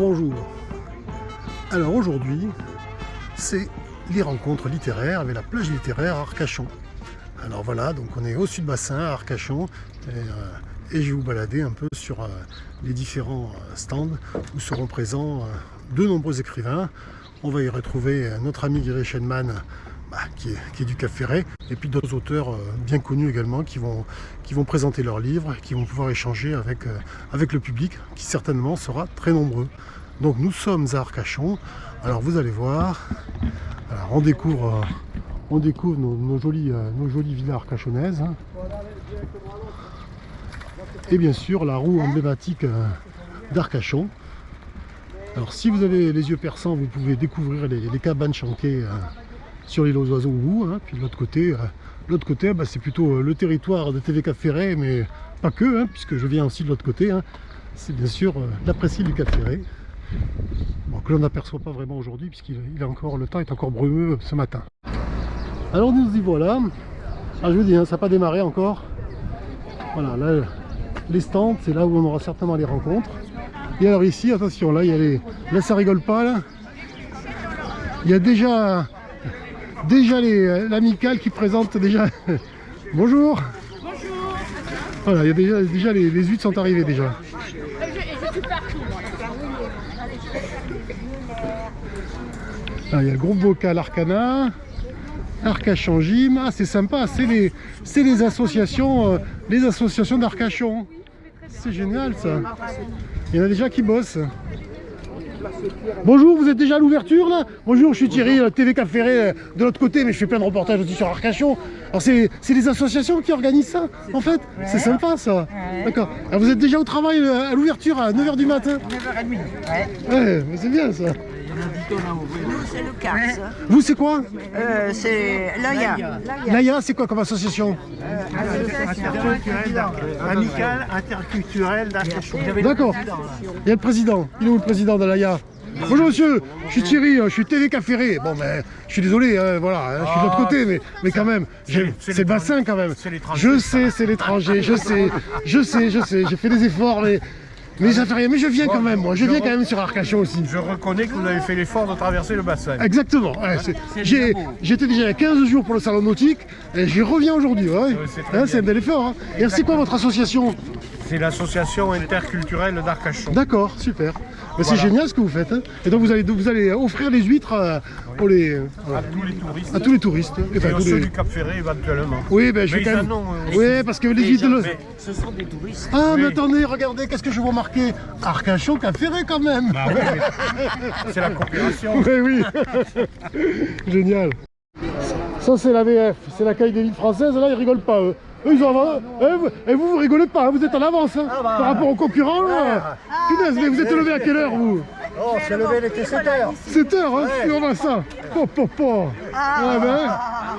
Bonjour. Alors aujourd'hui, c'est les rencontres littéraires avec la plage littéraire à Arcachon. Alors voilà, donc on est au sud-bassin à Arcachon et je vais vous balader un peu sur les différents stands où seront présents de nombreux écrivains. On va y retrouver notre ami Guy Reichenmann qui est du Cap Ferret, et puis d'autres auteurs bien connus également qui vont présenter leurs livres et qui vont pouvoir échanger avec le public qui certainement sera très nombreux. Donc nous sommes à Arcachon. Alors vous allez voir, alors on découvre nos jolies villas arcachonnaises. Et bien sûr la roue emblématique d'Arcachon. Alors si vous avez les yeux perçants, vous pouvez découvrir les cabanes chantées sur l'île aux oiseaux ou puis de l'autre côté, c'est plutôt le territoire de TV Cap Ferret, mais pas que, puisque je viens aussi de l'autre côté. C'est bien sûr la presqu'île du Cap Ferret. Bon, que l'on n'aperçoit pas vraiment aujourd'hui, le temps est encore brumeux ce matin. Alors nous y voilà. Ah, je vous dis, ça n'a pas démarré encore. Voilà, là, les stands, c'est là où on aura certainement les rencontres. Et alors ici, attention, là, il y a les... Là, ça rigole pas, là. Il y a déjà l'amicale qui présente déjà... Bonjour. Bonjour. Voilà, il y a déjà les huîtres sont arrivées déjà. Je suis partout, moi. Ah, il y a le groupe vocal Arcana, Arcachon Gym. Ah, c'est sympa, c'est les associations d'Arcachon. C'est génial ça. Il y en a déjà qui bossent. Bonjour, vous êtes déjà à l'ouverture là? Bonjour, je suis Thierry, TV Cap Ferret de l'autre côté, mais je fais plein de reportages aussi sur Arcachon. Alors c'est les associations qui organisent ça en fait? C'est sympa ça. D'accord. Alors vous êtes déjà au travail à l'ouverture à 9h du matin? 9h30. Ouais, mais c'est bien ça. Nous, c'est le CARS. Vous, c'est quoi? C'est l'AIA. L'AIA, c'est quoi comme association? Amicale interculturelle d'Arcachon. D'accord. Il y a le président. Il est où le président de l'AIA? Bonjour monsieur, je suis Thierry, je suis TV Cap Ferret. Bon mais je suis désolé, voilà, je suis de l'autre côté, mais quand même, c'est le bassin quand même. Je sais, c'est l'étranger, je sais, j'ai fait des efforts, mais ça fait rien, mais je viens quand même, moi, je viens quand même sur Arcachon aussi. Je reconnais que vous avez fait l'effort de traverser le bassin. Exactement, ouais, j'étais déjà il y a 15 jours pour le salon nautique, et j'y reviens aujourd'hui, ouais. C'est un bel effort. Et c'est quoi votre association? C'est l'association interculturelle d'Arcachon. D'accord, super. C'est génial ce que vous faites. Et donc vous allez offrir les huîtres à tous les touristes. À tous les touristes. Et à ceux du Cap Ferret éventuellement. Oui, je vais quand même... Oui, parce que les huîtres... Ce sont des touristes. Ah, mais attendez, regardez, qu'est-ce que je vois marquer? Arcachon, Cap Ferret quand même. Bah oui, c'est la coopération. Oui. Génial. Ça c'est la VF, c'est l'accueil des villes françaises. Là, ils rigolent pas, eux. Eux, ils ont... Et vous rigolez pas, vous êtes en avance par rapport aux concurrents. Punaise, mais vous êtes levé à quelle heure, vous? Oh, c'est levé, il était 7h. 7h, on va ça.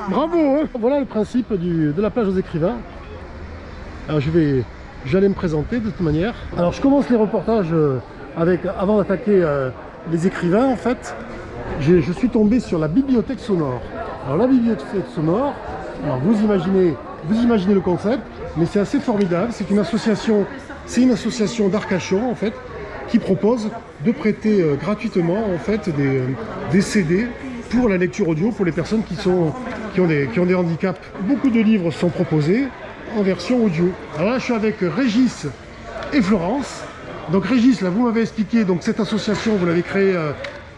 Bravo. Voilà le principe de la plage aux écrivains. Alors j'allais me présenter de toute manière. Alors je commence les reportages avant d'attaquer les écrivains en fait. Je suis tombé sur la bibliothèque sonore. Alors la bibliothèque sonore, alors vous imaginez le concept, mais c'est assez formidable. C'est une association d'Arcachon en fait, qui propose de prêter gratuitement en fait des CD pour la lecture audio pour les personnes qui ont des handicaps. Beaucoup de livres sont proposés en version audio. Alors là, je suis avec Régis et Florence. Donc Régis, là, vous m'avez expliqué, donc cette association, vous l'avez créée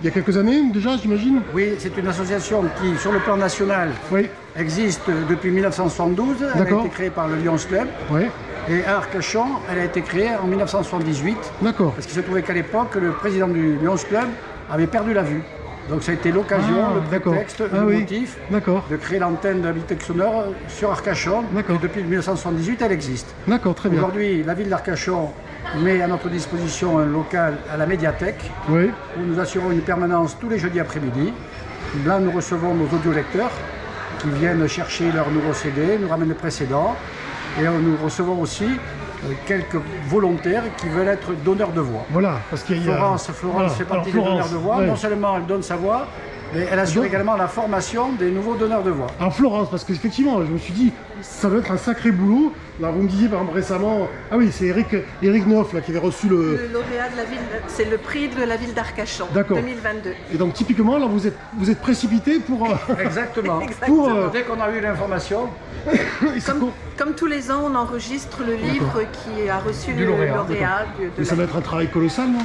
il y a quelques années déjà, j'imagine? Oui, c'est une association qui, sur le plan national, existe depuis 1972. Elle a été créée par le Lions Club. Oui. Et à Arcachon, elle a été créée en 1978. D'accord. Parce qu'il se trouvait qu'à l'époque, le président du Lions Club avait perdu la vue. Donc ça a été l'occasion, le prétexte, le motif de créer l'antenne de la bibliothèque sonore sur Arcachon. Et depuis 1978, elle existe. D'accord, très bien. Aujourd'hui, la ville d'Arcachon met à notre disposition un local à la médiathèque où nous assurons une permanence tous les jeudis après-midi. Là, nous recevons nos audiolecteurs qui viennent chercher leurs nouveaux CD, nous ramènent les précédents. Et nous recevons aussi quelques volontaires qui veulent être donneurs de voix. Voilà, parce qu'il y a... Florence fait partie des donneurs de voix. Non seulement elle donne sa voix, Mais elle assure également la formation des nouveaux donneurs de voix. En Florence, parce qu'effectivement, je me suis dit, ça doit être un sacré boulot. Là, vous me disiez par exemple récemment, ah oui, c'est Eric Neuf là, qui avait reçu le lauréat de la ville, c'est le prix de la ville d'Arcachon 2022. Et donc typiquement, là, vous êtes précipité pour... Exactement. Dès qu'on a eu l'information... Comme tous les ans, on enregistre le livre qui a reçu le lauréat. Mais ça doit être un travail colossal, non?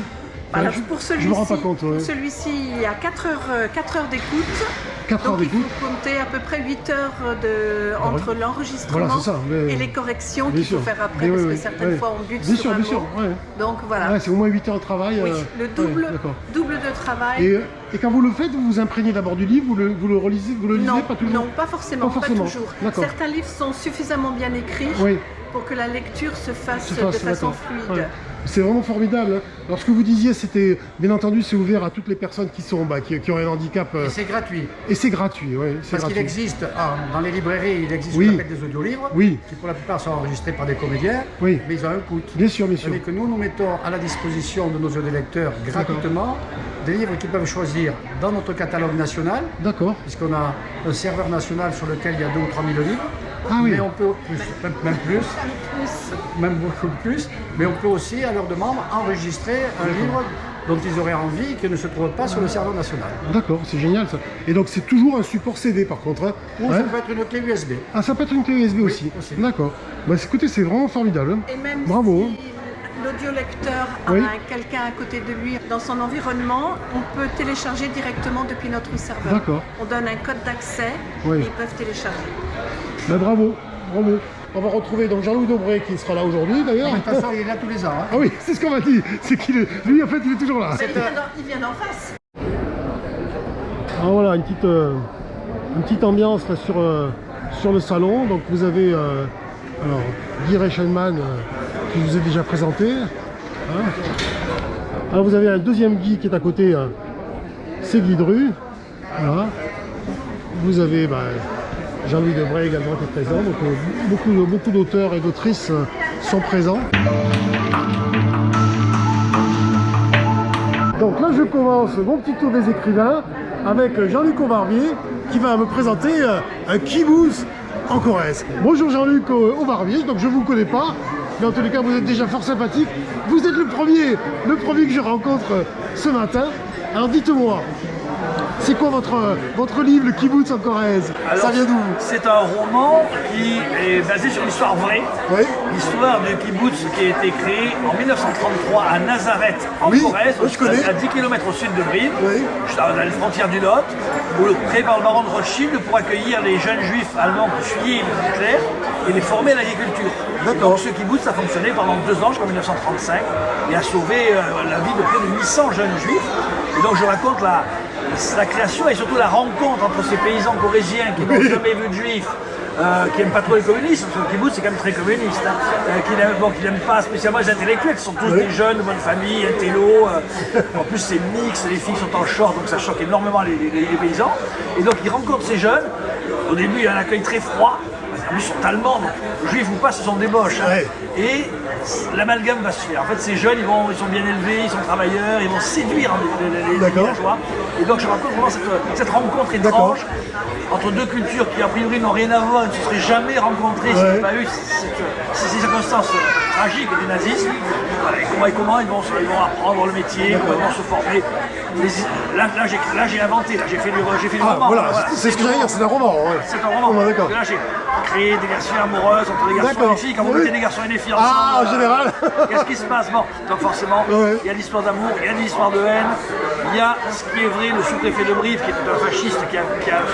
Alors, pour celui-ci, me rends pas compte, il y a 4 heures d'écoute. 4 heures d'écoute. Il faut compter à peu près 8 heures entre l'enregistrement et les corrections qu'il faut faire après, parce que certaines fois on bute sur un mot. Donc voilà. Ouais, c'est au moins 8 heures de travail. Oui, le double de travail. Et quand vous le faites, vous vous imprégnez d'abord du livre, vous le relisez, vous le lisez, pas toujours? Non, pas forcément, pas toujours. Certains livres sont suffisamment bien écrits pour que la lecture se fasse de façon fluide. Ouais. C'est vraiment formidable. Alors ce que vous disiez, c'était, bien entendu, c'est ouvert à toutes les personnes qui ont un handicap. Et c'est gratuit. Et c'est gratuit, oui. Parce qu'il existe, dans les librairies, il existe ce qu'on appelle des audiolivres, qui pour la plupart sont enregistrés par des comédiens, mais ils ont un coût. Bien sûr, bien sûr. Et que nous mettons à la disposition de nos audiolecteurs gratuitement des livres qu'ils peuvent choisir dans notre catalogue national. D'accord. Puisqu'on a un serveur national sur lequel il y a 2 ou 3 000 livres. Ah oui. Mais on peut, même beaucoup plus, mais on peut aussi, à leur demande, enregistrer un livre dont ils auraient envie et qui ne se trouve pas sur le serveur national. D'accord, c'est génial ça. Et donc c'est toujours un support CD par contre, hein? Ou ça peut être une clé USB. Ah, ça peut être une clé USB aussi. D'accord. Bah écoutez, c'est vraiment formidable. Et même bravo. Si l'audiolecteur a quelqu'un à côté de lui dans son environnement, on peut télécharger directement depuis notre serveur. D'accord. On donne un code d'accès et ils peuvent télécharger. Bah bravo, bravo. On va retrouver donc Jean-Louis Dobré qui sera là aujourd'hui d'ailleurs. De toute façon, il est là tous les ans. Hein. Ah oui, c'est ce qu'on m'a dit. C'est lui en fait, il est toujours là. Il vient d'en face. Alors voilà, une petite ambiance là, sur le salon. Donc vous avez alors, Guy Reichenmann qui vous est déjà présenté. Hein. Alors vous avez un deuxième Guy qui est à côté, c'est Guy Dru. Voilà. Vous avez Jean-Louis Dobré également qui est présent, donc beaucoup d'auteurs et d'autrices sont présents. Donc là je commence mon petit tour des écrivains avec Jean-Luc Aubarbier qui va me présenter un kibbutz en Corrèze. Bonjour Jean-Luc Aubarbier, donc je ne vous connais pas, mais en tous les cas vous êtes déjà fort sympathique. Vous êtes le premier que je rencontre ce matin. Alors dites-moi, c'est quoi votre livre, le kibbutz en Corrèze? Ça vient d'où? C'est un roman qui est basé sur une histoire vraie. Oui. L'histoire du kibbutz qui a été créé en 1933 à Nazareth, en Corrèze, à 10 km au sud de Brive, dans les frontières du Lot, créé par le baron de Rothschild pour accueillir les jeunes juifs allemands qui fuyaient le nucléaire et les former à l'agriculture. Donc ce kibbutz a fonctionné pendant 2 ans jusqu'en 1935 et a sauvé la vie de près de 800 jeunes juifs. Et donc je raconte la création et surtout la rencontre entre ces paysans corréziens qui n'ont jamais vu de juifs, qui n'aiment pas trop les communistes, parce que le kibbutz c'est quand même très communiste, qui n'aiment pas spécialement les intellectuels, qui sont tous des jeunes de bonne famille, intello, en plus c'est mix, les filles sont en short, donc ça choque énormément les paysans. Et donc ils rencontrent ces jeunes, au début il y a un accueil très froid, en plus ils sont allemands, donc juifs ou pas ce sont des boches. Hein. Et l'amalgame va se faire. En fait, ces jeunes, ils sont bien élevés, ils sont travailleurs, ils vont séduire les villageois. Et donc, je raconte vraiment cette rencontre étrange entre deux cultures qui, a priori, n'ont rien à voir et ne se seraient jamais rencontrées s'il n'y avait pas eu ces circonstances tragiques du nazisme. Voilà, et comment ils vont apprendre le métier, comment ils vont se former. Là, j'ai inventé, j'ai fait du roman. Voilà, c'est ce que j'allais dire, c'est un roman. C'est un roman. D'accord. Là, j'ai créé des versions amoureuses entre des garçons et des filles. Quand vous mettez des garçons et des filles ensemble, en général. Qu'est-ce qui se passe? Bon, donc forcément, il y a l'histoire d'amour, il y a l'histoire de haine, il y a ce qui est vrai, le sous-préfet de Brive, qui est un fasciste, qui a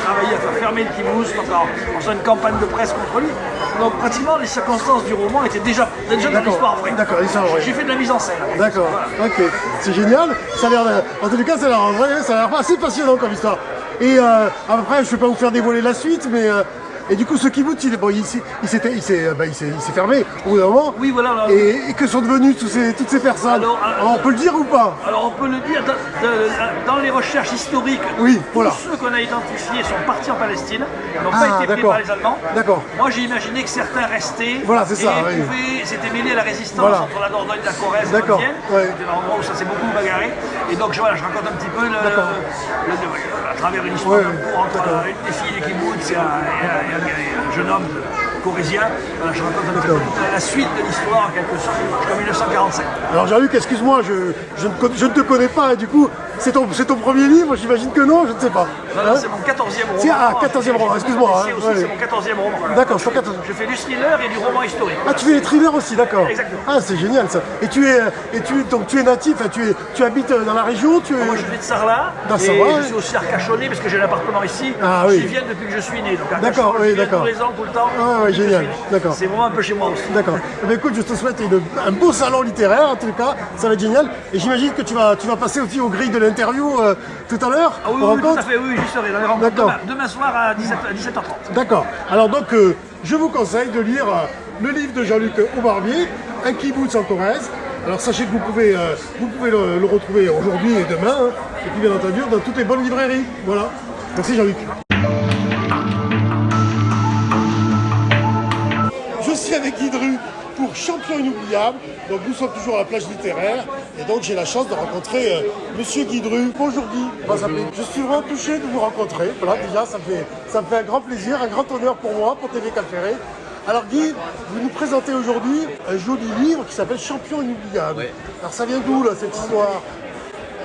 travaillé à faire fermer le kibbutz en faisant une campagne de presse contre lui. Donc pratiquement, les circonstances du roman étaient déjà dans l'histoire vraie. D'accord, l'histoire vraie. J'ai fait de la mise en scène. D'accord, ok. C'est génial. Ça a l'air, en tout cas, ça a l'air vrai, ça a l'air assez passionnant comme histoire. Et après, je ne vais pas vous faire dévoiler la suite, mais Et du coup, ce kibbutz, il s'est fermé au bout d'un moment. Oui, voilà. Et que sont devenues toutes ces personnes? Alors, on peut le dire ou pas? Alors, on peut le dire, dans les recherches historiques, tous ceux qu'on a identifiés sont partis en Palestine, n'ont pas été pris par les Allemands. D'accord. Moi, j'ai imaginé que certains restaient s'étaient mêlés à la résistance entre la Dordogne et la Corrèze et la Vienne. C'était un endroit où ça s'est beaucoup bagarré. Et donc, je raconte un petit peu à travers une histoire entre une des filles du kibbutz et un jeune homme corrézien. Voilà, je raconte un petit peu la suite de l'histoire en quelque sorte jusqu'en 1945. Alors Jean-Luc, excuse-moi, je ne te connais pas, et du coup, c'est ton premier livre, j'imagine que non, je ne sais pas. Non, c'est mon 14e roman. 14e roman, excuse-moi. C'est mon 14e roman. D'accord, je fais 14e. Je fais du thriller et du roman historique. Ah, tu fais des thrillers aussi, d'accord. Exactement. Ah, c'est génial ça. Et tu es natif, tu habites dans la région, Moi, je suis de Sarlat. Dans et Sarlat, je suis aussi arcachonnais parce que j'ai l'appartement ici. J'y viens depuis que je suis né. D'accord, oui, d'accord. Tous les ans, tout le temps. Ah, oui, génial, d'accord. C'est vraiment un peu chez moi aussi. D'accord. Écoute, je te souhaite un beau salon littéraire, en tout cas, ça va être génial. Et j'imagine que tu vas passer aussi aux grilles de l'interview tout à l'heure. Ah oui, tout à fait, oui, j'y serai dans les rencontres demain soir à 17h30. D'accord. Alors donc, je vous conseille de lire le livre de Jean-Luc Aubarbier, Un kibbutz en Corrèze. Alors sachez que vous pouvez le retrouver aujourd'hui et demain, et puis bien entendu dans toutes les bonnes librairies. Voilà. Merci Jean-Luc. Je suis avec Guy Dru pour Champion Inoubliable. Donc nous sommes toujours à la plage littéraire et donc j'ai la chance de rencontrer Monsieur Guy Dru. Bonjour Guy, je suis vraiment touché de vous rencontrer. Voilà, déjà ça me fait un grand plaisir, un grand honneur pour moi, pour TV Cap Ferré. Alors Guy, vous nous présentez aujourd'hui un joli livre qui s'appelle Champion Inoubliable. Oui. Alors ça vient d'où là cette histoire?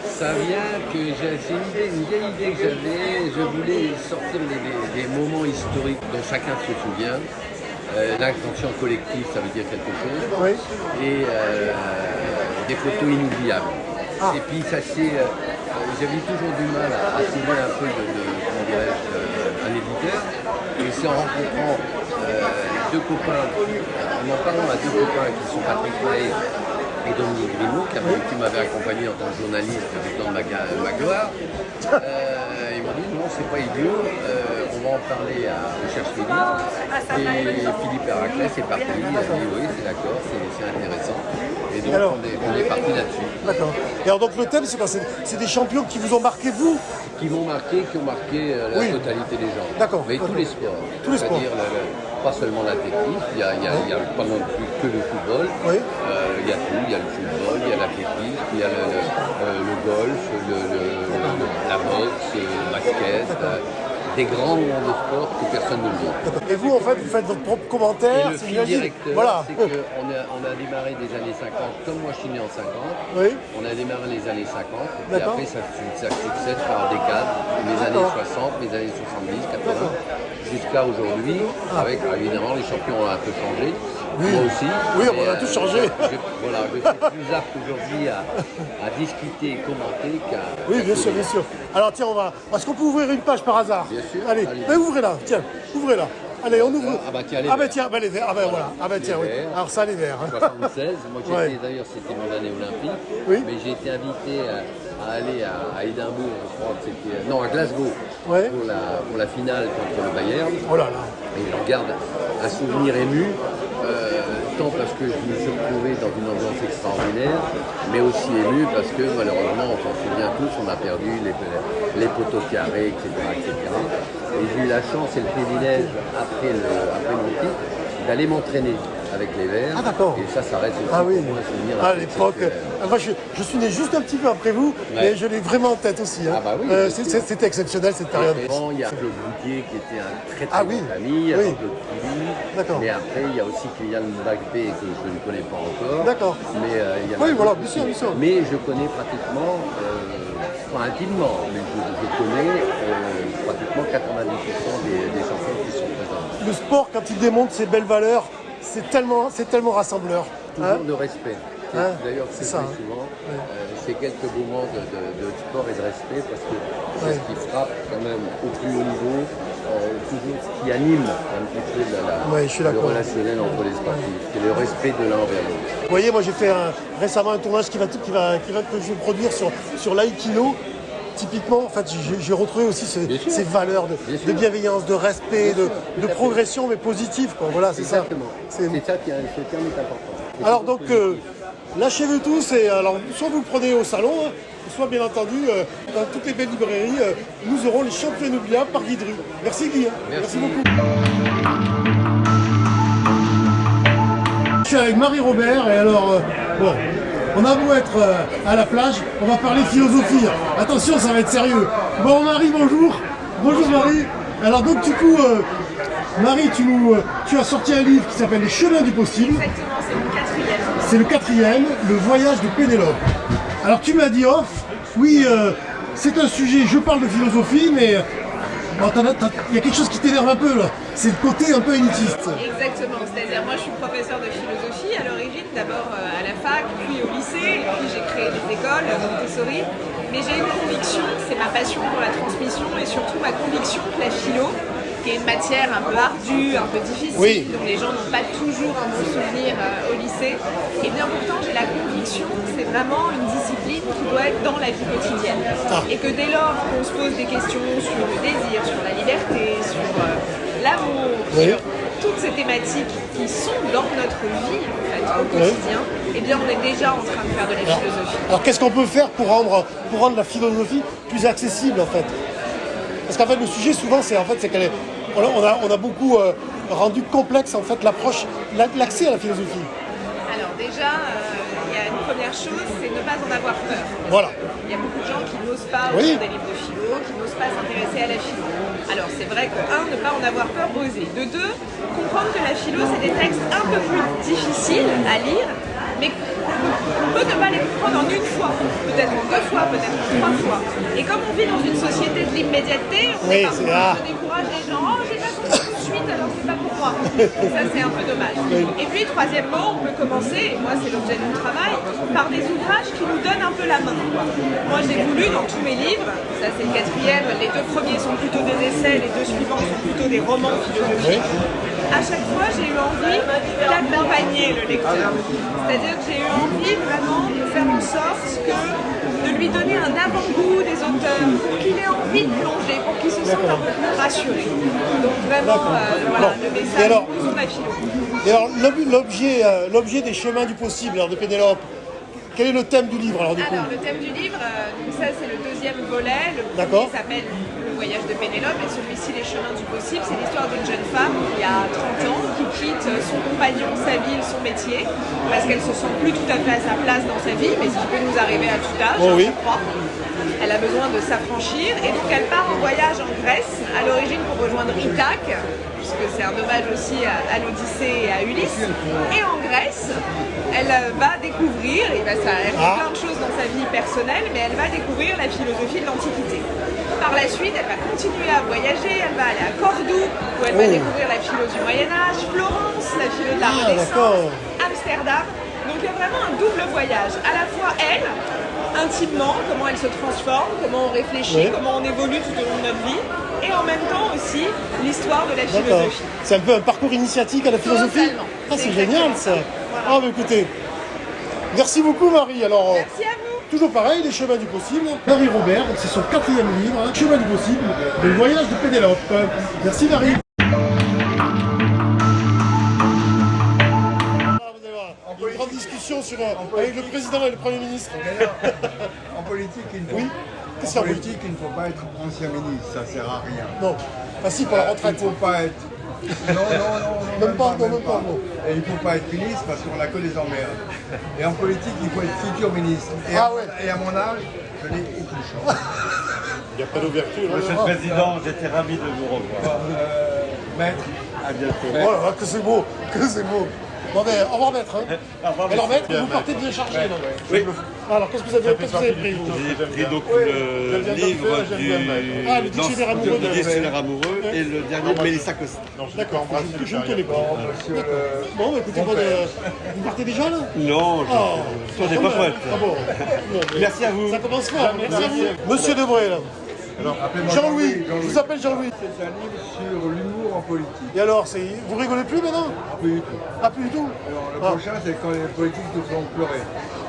Ça vient que c'est une vieille idée que j'avais. Je voulais sortir des moments historiques dont chacun se souvient. L'inconscient collectif, ça veut dire quelque chose. Oui. Et des photos inoubliables. Et puis ça c'est... j'avais toujours du mal à trouver un peu un éditeur. Et c'est en rencontrant deux copains, en parlant à deux copains qui sont Patrick Mahé et Dominique Grimaud, qui m'avaient accompagné en tant que journaliste dans ma gloire. Ils m'ont dit non, c'est pas idiot, on va en parler à Recherche Philippe. Et Philippe Héraclès est parti, il a dit oui, c'est d'accord, c'est intéressant. Et donc alors, on est parti là-dessus. D'accord. Et alors donc le thème, c'est quoi? C'est des champions qui vous ont marqué, vous? Qui ont marqué la totalité des gens. D'accord. Mais tous les sports. Tous les sports. Pas seulement l'athlétisme, il y a pas non plus que le football. Oui. Il y a tout, il y a le football, il y a l'athlétisme, il y a le golf, la boxe, le basket. Des grands moments de sport que personne ne dit. Et vous, en fait, vous faites votre propre commentaire. Et le fil directeur, c'est qu'on a démarré des années 50, comme moi je suis né en 50, on a démarré les années 50, et après ça succède par décades, les années 60, les années 70, 80, jusqu'à aujourd'hui, avec évidemment les champions ont un peu changé. Oui. Moi aussi. Oui, on a tout changé. Je suis plus apte aujourd'hui à discuter et commenter qu'à... Oui, bien sûr, bien sûr. Alors tiens, est-ce qu'on peut ouvrir une page par hasard? Bien sûr. Allez, ouvrez-la, tiens, ouvrez-la. Allez, on ouvre. Ah bah tiens, les verts. Les verts. Ah bah voilà. Ah bah tiens, oui. Alors ça, les verts. 76, moi d'ailleurs c'était mon année olympique, mais j'ai été invité à aller à Édimbourg, je crois que c'était... Non, à Glasgow, pour la finale contre le Bayern. Oh là là. Et j'en garde un souvenir ému. Tant parce que je me suis retrouvé dans une ambiance extraordinaire, mais aussi ému parce que malheureusement, on s'en souvient tous, on a perdu les poteaux carrés, etc. Et j'ai eu la chance et le privilège, après mon titre, d'aller m'entraîner avec les Verts. Ah d'accord. Et ça reste aussi pour moi un souvenir. À l'époque, moi je suis né juste un petit peu après vous, mais je l'ai vraiment en tête aussi. Hein. Ah bah oui. C'était exceptionnel cette période. Il y a Claude Boutier qui était un très bon ami, il y a Claude Pouilly. D'accord. Mais après il y a aussi Kylian Mbappé que je ne connais pas encore. D'accord. Mais il y a voilà, bien sûr. Mais je connais pratiquement, pas intimement, mais je connais pratiquement 90% des champions qui sont présents. Le sport, quand il démontre ses belles valeurs, c'est tellement rassembleur. Toujours de respect. D'ailleurs, c'est ça. Souvent, c'est quelques moments de sport et de respect parce que c'est ce qui frappe quand même au plus haut niveau, toujours ce qui anime un petit peu le relationnel entre les sportifs, c'est le respect de l'un envers l'autre. Vous voyez, moi j'ai fait récemment un tournage que je vais produire sur l'aïkido. typiquement, en fait, j'ai retrouvé aussi ces valeurs de bienveillance, de respect, de progression, mais positive, quoi. Voilà, c'est ça. C'est ça qui ce terme est important. Alors donc, lâchez-vous tous et alors, soit vous le prenez au salon, hein, soit bien entendu, dans toutes les belles librairies, nous aurons les champions inoubliables par Guy Dru. Merci Guy. Merci beaucoup. Je suis avec Marie-Robert et alors, bon, on a beau être à la plage, on va parler philosophie. Attention, ça va être sérieux. Bon Marie, bonjour. Bonjour Marie. Alors donc du coup, Marie, tu as sorti un livre qui s'appelle Les Chemins du Possible. Exactement, c'est le 4e. C'est le 4e, Le Voyage de Pénélope. Alors tu m'as dit off, oui, c'est un sujet, je parle de philosophie, mais il y a quelque chose qui t'énerve un peu là. C'est le côté un peu élitiste. Exactement, c'est-à-dire moi je suis professeur de philosophie à l'origine, d'abord à la fac, puis au lycée, puis j'ai créé des écoles, Montessori. Mais j'ai une conviction, c'est ma passion pour la transmission et surtout ma conviction que la philo, qui est une matière un peu ardue, un peu difficile, dont les gens n'ont pas toujours un bon souvenir au lycée, et bien pourtant j'ai la conviction que c'est vraiment une discipline qui doit être dans la vie quotidienne. Et que dès lors qu'on se pose des questions sur le désir, sur la liberté, sur l'amour, sur toutes ces thématiques qui sont dans notre vie en fait, au quotidien, eh bien on est déjà en train de faire de la philosophie. Alors qu'est-ce qu'on peut faire pour rendre la philosophie plus accessible en fait? Parce qu'en fait le sujet souvent c'est qu'elle est, on a beaucoup rendu complexe en fait l'approche, l'accès à la philosophie. Alors déjà, il y a une première chose, c'est ne pas en avoir peur. Voilà. Il y a beaucoup de gens qui n'osent pas ouvrir des livres de philo, qui n'osent pas s'intéresser à la philo. Alors c'est vrai que, un, ne pas en avoir peur, oser. De deux, comprendre que la philo, c'est des textes un peu plus difficiles à lire, mais on peut ne pas les comprendre en une fois, peut-être en 2 fois, peut-être en 3 fois. Et comme on vit dans une société de l'immédiateté, on décourage les gens, oh j'ai pas compris tout de suite, alors c'est pas pour moi. Et ça c'est un peu dommage. Et puis troisièmement, on peut commencer, et moi c'est l'objet de mon travail, par des ouvrages qui nous donnent un peu la main. Moi j'ai voulu dans tous mes livres, ça c'est le 4e, les 2 premiers sont plutôt des essais, les 2 suivants sont plutôt des romans philosophiques. À chaque fois j'ai eu envie d'accompagner le lecteur. C'est-à-dire que j'ai eu envie vraiment de faire en sorte de lui donner un avant-goût des auteurs, pour qu'il ait envie de plonger, pour qu'il se sente un peu plus rassuré. Donc vraiment, voilà, le message de la philo. Et alors l'objet des chemins du possible de Pénélope, quel est le thème du livre alors du coup? Alors le thème du livre, donc ça c'est le 2e volet, le premier s'appelle Le Voyage de Pénélope et celui-ci Les Chemins du Possible, c'est l'histoire d'une jeune femme qui a 30 ans, qui quitte son compagnon, sa ville, son métier, parce qu'elle se sent plus tout à fait à sa place dans sa vie, mais ce qui peut nous arriver à tout âge, je crois. Elle a besoin de s'affranchir et donc elle part en voyage en Grèce, à l'origine pour rejoindre Ithaque, puisque c'est un hommage aussi à l'Odyssée et à Ulysse. Et en Grèce, elle va découvrir, elle fait plein de choses dans sa vie personnelle, mais elle va découvrir la philosophie de l'Antiquité. Par la suite, elle va continuer à voyager, elle va aller à Cordoue, où elle va découvrir la philo du Moyen-Âge, Florence, la philo de la Renaissance, Amsterdam. Donc il y a vraiment un double voyage. À la fois elle, intimement, comment elle se transforme, comment on réfléchit, comment on évolue tout au long de notre vie, et en même temps aussi l'histoire de la philosophie. C'est un peu un parcours initiatique à la philosophie. C'est génial ça. Voilà. Bah écoutez, merci beaucoup Marie. Alors, merci à vous. Toujours pareil, Les Chemins du Possible. Marie-Robert, c'est son 4e livre, Chemins du Possible, Le Voyage de Pénélope. Merci Marie. Une grande discussion avec le président et le Premier ministre. En politique, il ne faut pas être ancien ministre, ça ne sert à rien. Non, enfin si, pour la retraite. Il ne faut pas être... Non, même pas. Et il ne faut pas être ministre parce qu'on n'a que les emmerdes. Et en politique, il faut être futur ministre. Et à mon âge, je n'ai aucune chance. Il n'y a pas d'ouverture. Monsieur le Président, j'étais ravi de vous revoir. Maître, à bientôt. Voilà, que c'est beau, Bon ben, au revoir maître. Alors maître, vous partez bien chargé. Oui. Alors qu'est-ce que vous avez pris vous? J'ai pris donc le livre du dictionnaire amoureux et le dernier de Mélissa Costa. D'accord, je ne connais pas. Bon, bah, écoutez, vous partez déjà là? Non, je ne pas prête. Ah bon. Merci à vous. Ça commence fort, merci à vous. Monsieur Debré là. Appelez-moi Jean-Louis, Jean-Louis. je vous appelle Jean-Louis. C'est un livre sur l'humour en politique. Et alors, vous rigolez plus maintenant? Plus du tout. Ah, plus du tout? Alors, le prochain, c'est quand les politiques nous font pleurer.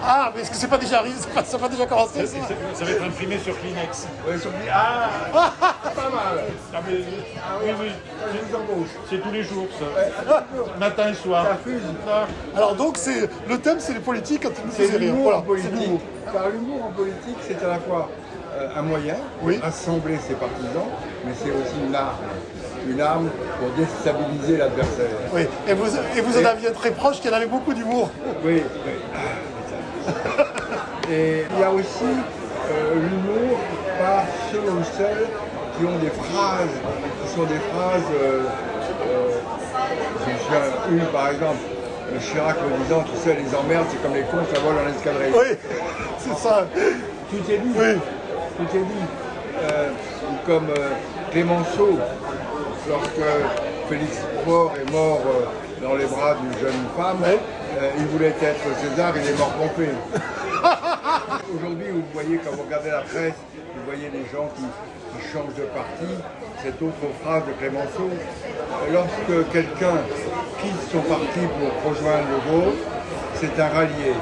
Ah, mais est-ce que c'est pas déjà arrivé? Ça n'a pas déjà commencé, ça? Ça va être imprimé sur Kleenex. Ouais, sur... Ah, pas mal. Ah, mais, oui. Je vous embauche. C'est tous les jours, ça. Matin et soir. Ça fuse. Alors donc, le thème, c'est les politiques quand ils nous C'est faisaient rire. l'humour Voilà, en politique. Car l'humour en politique, c'est à la fois un moyen pour rassembler ses partisans, mais c'est aussi une arme pour déstabiliser l'adversaire. Oui, et vous en aviez très proche qui en avait beaucoup d'humour. Oui. Et il y a aussi l'humour par ceux ou celles qui ont des phrases, qui sont des phrases, je me souviens une par exemple, Chirac me disant, tu sais, les emmerdes, c'est comme les cons, ça vole en escadrille. Oui, c'est ça. Tout est dit. Oui. Tout est dit. Ou comme Clémenceau, lorsque Félix Faure est mort dans les bras d'une jeune femme, il voulait être César, il est mort pompé. Aujourd'hui, vous voyez, quand vous regardez la presse, vous voyez des gens qui changent de parti. Cette autre phrase de Clémenceau, lorsque quelqu'un quitte son parti pour rejoindre le vôtre, c'est un rallié.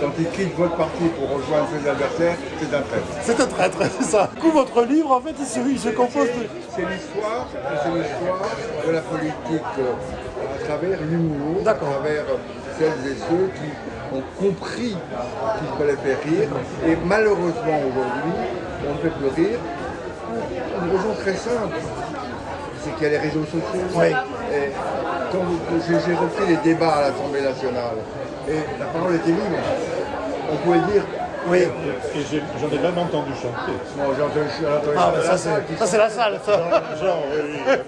Quand il quitte votre parti pour rejoindre ses adversaires, c'est un traître. C'est un traître, c'est ça. Du coup, votre livre, en fait, il se compose de... C'est l'histoire de la politique à travers l'humour, à travers celles et ceux qui ont compris qu'il fallait faire rire. Et malheureusement, aujourd'hui, on ne fait plus rire pour une raison très simple. C'est qu'il y a les réseaux sociaux. Oui. Et quand j'ai repris les débats à l'Assemblée nationale, et la parole était libre. On pouvait dire... Oui. Et j'en ai même entendu chanter. Non, j'ai entendu Ah, mais ça c'est la salle, ça. Genre, oui,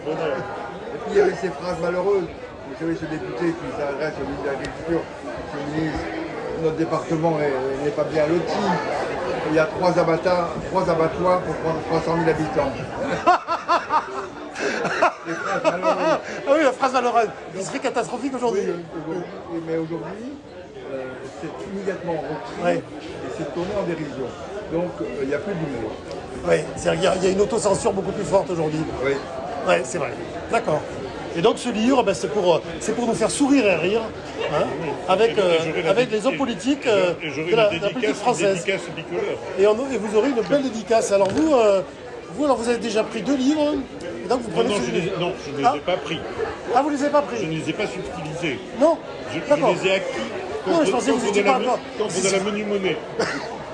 bonheur. Et puis il y avait ces phrases malheureuses. Vous savez, ce député qui s'adresse au ministre de l'Agriculture, Monsieur le ministre, notre département n'est pas bien loti. Il y a trois abattoirs pour prendre 300 000 habitants. Les phrases malheureuses. Ah oui, la phrase malheureuse. Il serait catastrophique aujourd'hui. Oui, mais aujourd'hui, c'est immédiatement repris et c'est tourné en dérision. Donc il n'y a plus d'humour. Oui, il y a une autocensure beaucoup plus forte aujourd'hui. Oui. Oui, c'est vrai. D'accord. Et donc ce livre, ben, c'est pour nous faire sourire et rire, hein, avec les hommes politiques de la politique française. Et vous aurez une belle dédicace. Alors vous avez déjà pris 2 livres. Et donc vous prenez Non, je ne les ai pas pris. Ah, vous ne les avez pas pris? Je ne les ai pas subtilisés. Non. Je les ai acquis Non, je pensais que vous n'étiez pas encore. Quand on a la menu monnaie.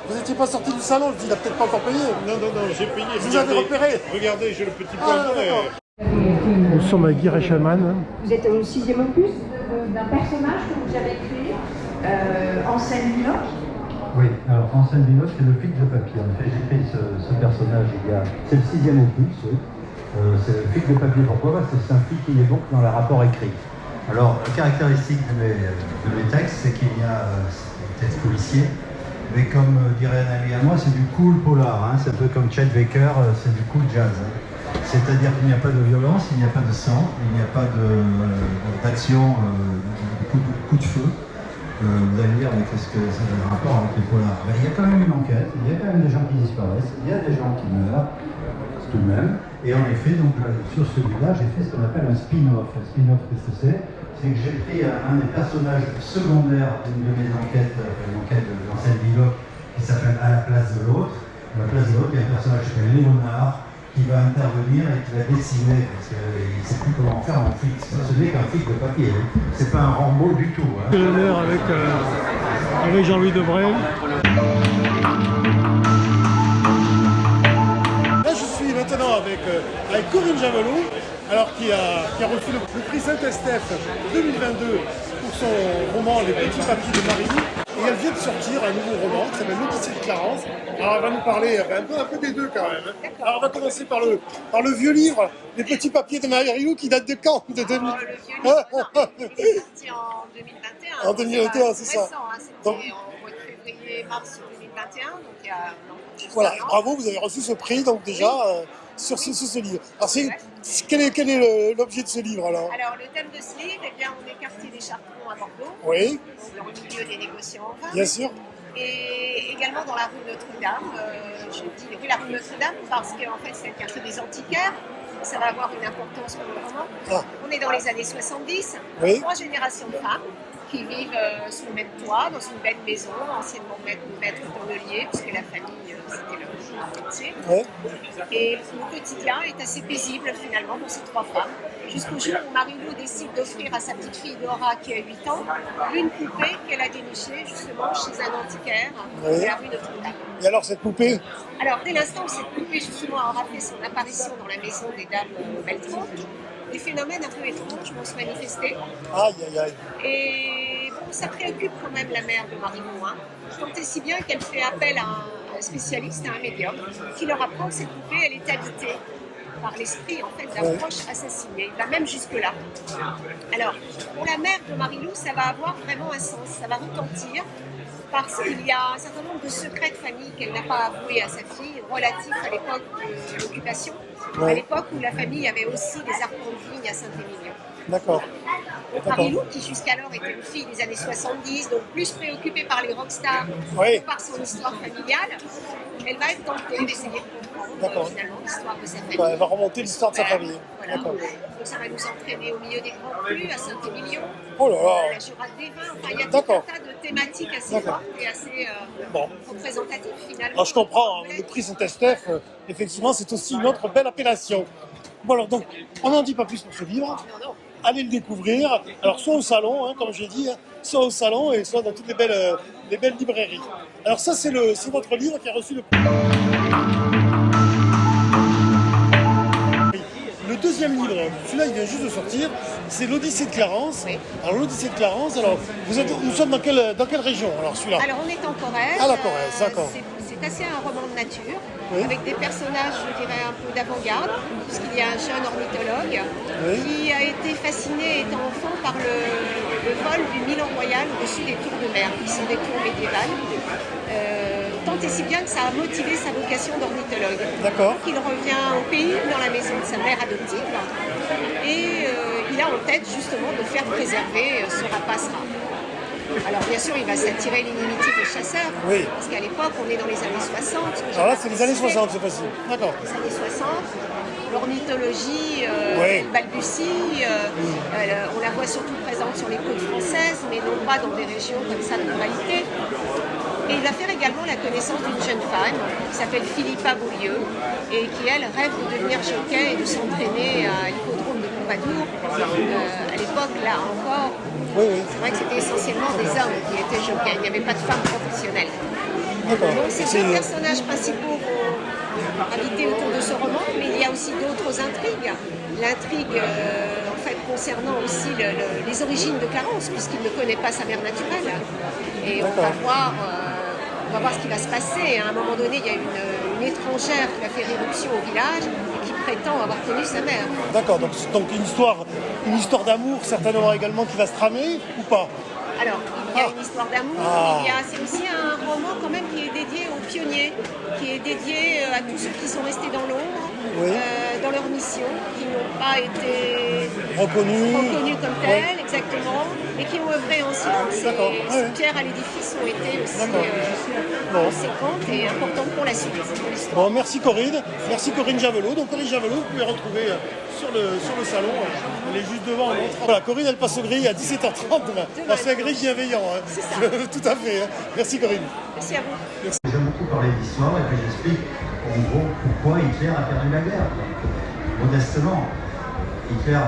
Vous n'étiez pas sorti du salon, il n'a peut-être pas encore payé. Non, j'ai payé. Vous avez repéré. Regardez, j'ai le petit point vert. Nous sommes à Guy Reichelmann. Vous êtes au 6e opus d'un personnage que vous avez créé, Anselme Biloc. Oui, alors Anselme Biloc, c'est le flic de papier. En fait, j'ai fait ce personnage c'est le 6e opus, oui. C'est le flic de papier. Pourquoi? Parce que c'est un flic qui évoque dans le rapport écrit. Alors, la caractéristique de mes textes, c'est qu'il y a des textes policiers, mais comme dirait un ami à moi, c'est du cool polar. Hein. C'est un peu comme Chet Baker, c'est du cool jazz. Hein. C'est-à-dire qu'il n'y a pas de violence, il n'y a pas de sang, il n'y a pas d'action, coup de feu. Vous allez me dire, mais qu'est-ce que ça a un rapport avec les polars? Il y a quand même une enquête, il y a quand même des gens qui disparaissent, il y a des gens qui meurent, tout de même. Et en effet, donc, sur celui-là, j'ai fait ce qu'on appelle un spin-off. Un spin-off, qu'est-ce que c'est? C'est que j'ai pris un des personnages secondaires d'une de mes enquêtes, l'enquête de l'Anselme Biloc, qui s'appelle À la place de l'autre. À la place de l'autre, il y a un personnage qui s'appelle Léonard, qui va intervenir et qui va décimer, parce qu'il ne sait plus comment faire un flic. Ce n'est qu'un flic de papier, hein. C'est pas un Rambo du tout. Hein. L'honneur avec Jean-Louis Debré. Là, je suis maintenant avec Corinne Javelot, alors qui a reçu le prix Saint-Estèphe 2022 pour son roman Les Petits Papiers de Marie. Et elle vient de sortir un nouveau roman qui s'appelle L'Odyssée de Clarence. Alors elle va nous parler un peu des deux quand même. Alors on va commencer par le vieux livre, Les Petits Papiers de Marie-Lou, qui date de quand? De 2000. Le vieux livre, non, il est sorti en 2021. En 2021, c'est ça. C'était au mois de février-mars 2021, donc il y a un an. Voilà, bravo, vous avez reçu ce prix donc déjà sur ce livre. Alors quel est l'objet de ce livre alors? Alors le thème de ce livre, eh bien, on est quartier des Chartrons à Bordeaux. Oui. Donc, dans le milieu des négociants en vin. Bien sûr. Et également dans la rue Notre-Dame. Je dis rue la rue Notre-Dame parce qu'en fait c'est le quartier des antiquaires. Ça va avoir une importance pour le moment. Ah. On est dans les années 70. Oui. 3 générations de femmes qui vivent sous le même toit, dans une belle maison, anciennement maître tonnelier, puisque la famille, c'était leur métier. Oui. Et le quotidien est assez paisible finalement pour ces 3 femmes. Jusqu'au jour où Marie-Lou décide d'offrir à sa petite fille Dora, qui a 8 ans, une poupée qu'elle a dénichée justement chez un antiquaire de la rue Notre-Dame. Et alors cette poupée? Alors dès l'instant où cette poupée justement aura fait son apparition dans la maison des dames Beltrand, des phénomènes un peu étranges vont se manifester. Aïe, aïe, aïe. Et bon, ça préoccupe quand même la mère de Marie-Lou. Tant et si bien qu'elle fait appel à un spécialiste, à un médium, qui leur apprend que cette poupée, elle est habitée par l'esprit en fait d'un proche assassiné. Il va même jusque-là. Alors, pour la mère de Marie-Lou, ça va avoir vraiment un sens, ça va retentir, parce qu'il y a un certain nombre de secrets de famille qu'elle n'a pas avoués à sa fille, relatifs à l'époque de l'occupation, à l'époque où la famille avait aussi des arpents de vigne à Saint-Émilion. D'accord. Marie-Lou, qui jusqu'alors était une fille des années 70, donc plus préoccupée par les rockstars que par son histoire familiale, elle va être tentée d'essayer de comprendre finalement l'histoire de sa famille. Elle va remonter l'histoire de sa famille. Voilà. Donc ça va nous entraîner au milieu des grands crus à Saint-Émilion, oh là là. la Jurade des Vins, enfin il y a tout un tas de thématiques assez fortes et assez représentatives finalement. Alors je comprends, le prix Saint-Estèphe, effectivement c'est aussi une autre belle appellation. Bon alors donc, on n'en dit pas plus pour ce livre. Non. Allez le découvrir, alors soit au salon, comme j'ai dit, soit au salon et soit dans toutes les belles librairies. Alors ça c'est votre livre qui a reçu le prix. Le deuxième livre, celui-là il vient juste de sortir, c'est l'Odyssée de Clarence. Oui. Alors l'Odyssée de Clarence, alors nous sommes dans quelle région alors celui-là? Alors on est en Corrèze. Ah la Corrèze, d'accord. C'est assez un roman de nature, avec des personnages, je dirais, un peu d'avant-garde, puisqu'il y a un jeune ornithologue qui a été fasciné étant enfant par le vol du Milan Royal au-dessus des tours de mer, qui sont des tours médiévales. Tant et si bien que ça a motivé sa vocation d'ornithologue. D'accord. Donc il revient au pays, dans la maison de sa mère adoptive, et il a en tête justement de faire préserver ce rapace rare. Alors bien sûr, il va s'attirer l'inimitié des chasseurs, parce qu'à l'époque, on est dans les années 60. Alors là, c'est les années 60, c'est facile. D'accord. Les années 60, l'ornithologie balbutie, on la voit surtout présente sur les côtes françaises, mais non pas dans des régions comme ça de ruralité. Et il va faire également la connaissance d'une jeune femme qui s'appelle Philippa Beaulieu et qui, elle, rêve de devenir jockey et de s'entraîner à l'hippodrome de Pompadour. À l'époque, là encore, c'est vrai que c'était essentiellement des hommes qui étaient jockeys. Il n'y avait pas de femmes professionnelles. Donc ces deux personnages principaux vont graviter autour de ce roman, mais il y a aussi d'autres intrigues. L'intrigue en fait concernant aussi les origines de Clarence, puisqu'il ne connaît pas sa mère naturelle. Et on va voir ce qui va se passer. À un moment donné, il y a une étrangère qui va faire éruption au village et qui prétend avoir connu sa mère. D'accord, donc une histoire d'amour certainement également qui va se tramer ou pas? Alors, il y a une histoire d'amour, c'est aussi un roman quand même qui est dédié aux pionniers, qui est dédié à tous ceux qui sont restés dans l'ombre, dans leur mission, qui n'ont pas été reconnus comme tels, exactement, et qui ont œuvré en silence. Ces pierres à l'édifice ont été aussi conséquentes et importantes pour la suite. Bon, merci Corinne Javelot. Donc Corinne Javelot, vous pouvez retrouver sur le salon, elle est juste devant. Voilà, Corinne, elle passe au grille à 17h30 demain. C'est un grille bienveillant. C'est ça. Tout à fait. Merci Corinne. Merci à vous. J'aime beaucoup parler d'histoire et puis j'explique en gros pourquoi Hitler a perdu la guerre. Modestement, Hitler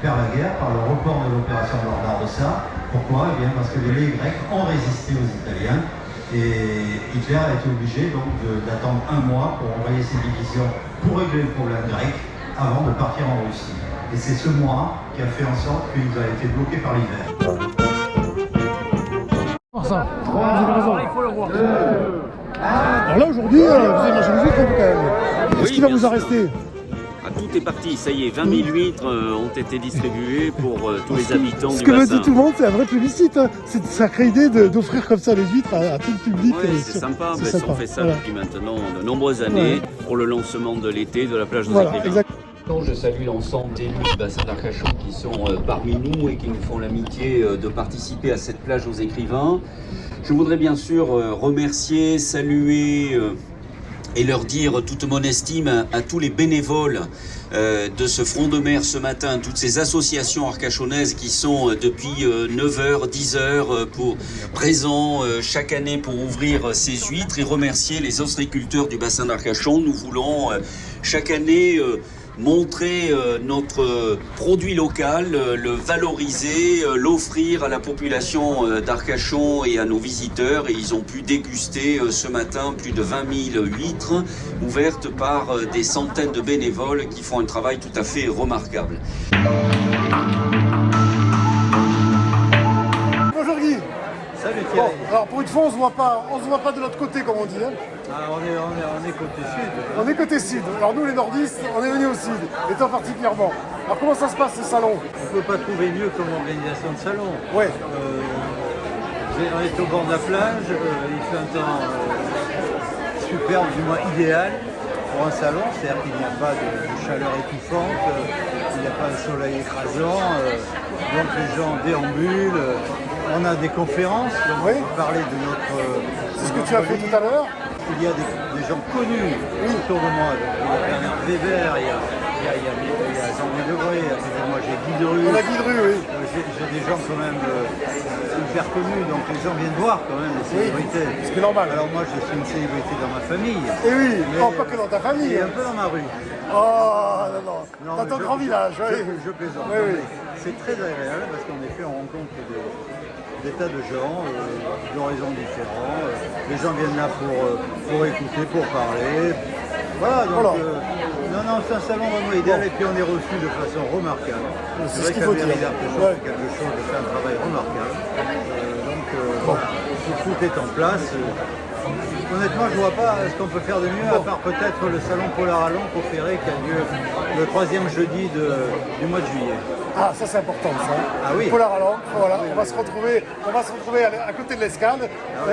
perd la guerre par le report de l'opération Barbarossa. Pourquoi? Eh bien parce que les Grecs ont résisté aux Italiens et Hitler a été obligé donc d'attendre un mois pour envoyer ses divisions pour régler le problème grec avant de partir en Russie. Et c'est ce mois qui a fait en sorte qu'il a été bloqué par l'hiver. Ça, vous avez raison. Il faut le voir. Alors là aujourd'hui, vous avez mangé des huîtres quand même. Qu'est-ce qui va vous en rester? Tout est parti, ça y est, 20 000 huîtres ont été distribuées pour tous les habitants du bassin. Ce que me dit tout le monde, c'est un vrai plébiscite. C'est une sacrée idée d'offrir comme ça les huîtres à tout le public. Oui, c'est sympa. On fait ça depuis maintenant de nombreuses années pour le lancement de l'été de la plage aux Écrivains. Je salue l'ensemble d'élus du bassin d'Arcachon qui sont parmi nous et qui nous font l'amitié de participer à cette plage aux Écrivains. Je voudrais bien sûr remercier, saluer et leur dire toute mon estime à tous les bénévoles de ce front de mer ce matin, toutes ces associations arcachonnaises qui sont depuis 9h, 10h présents chaque année pour ouvrir ces huîtres, et remercier les ostréiculteurs du bassin d'Arcachon. Nous voulons chaque année montrer notre produit local, le valoriser, l'offrir à la population d'Arcachon et à nos visiteurs. Et ils ont pu déguster ce matin plus de 20 000 huîtres ouvertes par des centaines de bénévoles qui font un travail tout à fait remarquable. Bonjour Guy. Salut Thierry. Bon, alors pour une fois, on se voit pas de l'autre côté comme on dit. Hein. Ah, on est côté sud. On est côté sud. Alors nous les nordistes, on est venus au sud, et toi particulièrement. Alors comment ça se passe ce salon? On ne peut pas trouver mieux comme organisation de salon. Ouais. On est au bord de la plage, il fait un temps superbe, du moins idéal pour un salon, c'est-à-dire qu'il n'y a pas de chaleur étouffante, il n'y a pas de soleil écrasant, donc les gens déambulent. On a des conférences, donc on peut parler de notre... C'est ce que tu as fait tout à l'heure. Il y a des gens connus autour de moi. Donc, il y a Bernard Weber, il y a Jean-Louis Debré, à côté de moi j'ai Guy Dru. On a Guy Dru, oui. J'ai des gens quand même hyper connus, donc les gens viennent voir quand même les célébrités. Oui, ce qui est normal. Alors moi je suis une célébrité dans ma famille. Et oui, pas que dans ta famille. Et un peu dans ma rue. Oh non. Dans ton grand village, oui. Je plaisante. Oui. C'est très agréable parce qu'en effet on rencontre des tas de gens d'horizons différents. Les gens viennent là pour écouter, pour parler. Voilà, donc non, c'est un salon vraiment idéal et puis on est reçu de façon remarquable. C'est vrai qu'à mairie d'Arcachon, c'est quelque chose de faire un travail remarquable. Tout est en place. Honnêtement, je ne vois pas ce qu'on peut faire de mieux, à part peut-être le salon Polar Allons pour Ferré qui a lieu le 3e jeudi du mois de juillet. Ah, ça c'est important ça. Ah oui. Polar Allons, voilà, on va se retrouver à côté de l'escale,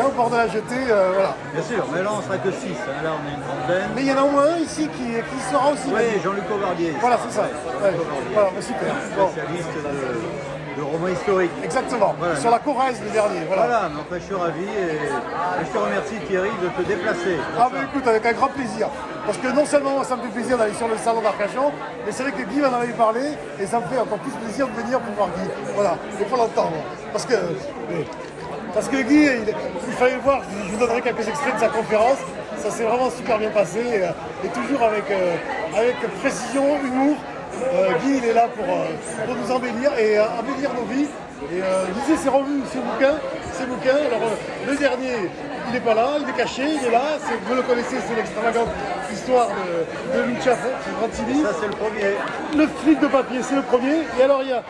au bord de la jetée, voilà. Bien sûr, mais là on sera que 6, là on est une trentaine. Mais il y en a au moins un ici qui sera aussi. Oui, Jean-Luc Aubardier. Voilà, c'est ça. Voilà, super. Spécialiste de romans historiques. Exactement, voilà. Sur la Corrèze le dernier. Voilà, mais enfin je suis ravi et je te remercie Thierry de te déplacer. Ah mais écoute, avec un grand plaisir. Parce que non seulement ça me fait plaisir d'aller sur le salon d'Arcachon, mais c'est vrai que Guy m'en avait parlé et ça me fait encore plus plaisir de venir pour voir Guy. Voilà, il faut l'entendre. Parce que Guy, il fallait le voir, je vous donnerai quelques extraits de sa conférence. Ça s'est vraiment super bien passé et toujours avec précision, humour. Guy il est là pour nous embellir et embellir nos vies. Et lisez ses revues, ses bouquins. Alors le dernier, il n'est pas là, il est caché, il est là. Vous le connaissez, c'est l'extravagante histoire de Lucia Francini. Ça c'est le premier. Le flic de papier, c'est le premier. Et alors il y a